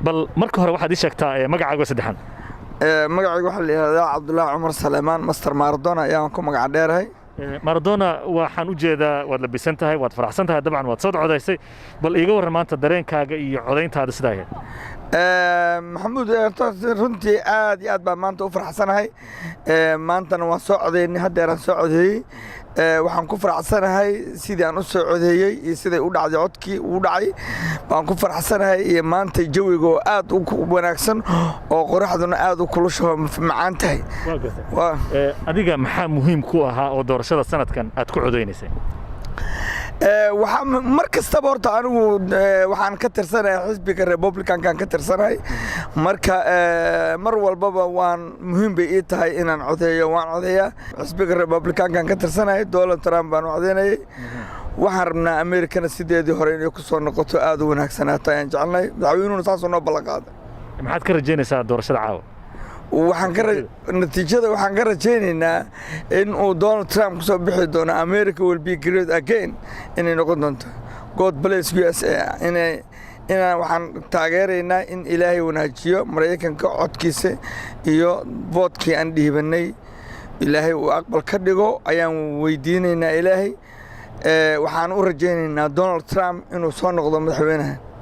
bal marka hore waxaad ii sheegtaa magacaaga saddexan magacaygu waxa la yiraahdaa Cabdullaahi Cumar Saleymaan Master Maradona ayaan ku magac dheerahay Maradona waxaan u jeedaa waad labisan tahay waad faraxsan tahay dabcan waad soo codaysay bal iiga warran maanta dareenkaaga iyo codayntaada sida ahayd maxamuud runtii aad iyo aad baan maanta u faraxsanahay maantana waan soo codeynay haddeeraan soo codeeyey waxaan ku faraxsanahay sidii aan u soo codeeyey iyo siday u dhacday codkii uu dhacay baan ku faraxsanahay iyo maanta jawiga oo aad u wanaagsan oo qoraxduna aad u kulusho macaan tahay adiga maxaa muhiim ku ahaa oo doorashada sanadkan aad ku codeynaysay waxaa mar kastaba horta anigu waxaan ka tirsanahay xisbiga Republican-kan ka tirsanahay marka mar walbaba waan muhiim bay ii tahay inaan codeeyo waan codeeyaa xisbiga Republican-kan ka tirsanahay Donald Trump baan codeynayay waxaan rabnaa Amerikana sideedii hore inay ku soo noqoto aad u wanaagsanaato ayaan jecelnahay madaxweynuhuna saas noo ballan qaaday maxaad ka rajaynaysaa doorashada caawa natiijada waxaan ka rajaynaynaa in uu Donald Trump ku soo bixi doono America will be great again inay noqon doonto God bless USA inaan waxaan taageeraynaa in Ilaahay wanaajiyo Mareykanka codkiisa iyo vote-kii aan dhiibanay Ilaahay uu aqbal ka dhigo ayaan weydiinaynaa Ilaahay waxaan u rajaynaynaa Donald Trump inuu soo noqdo madaxweynaha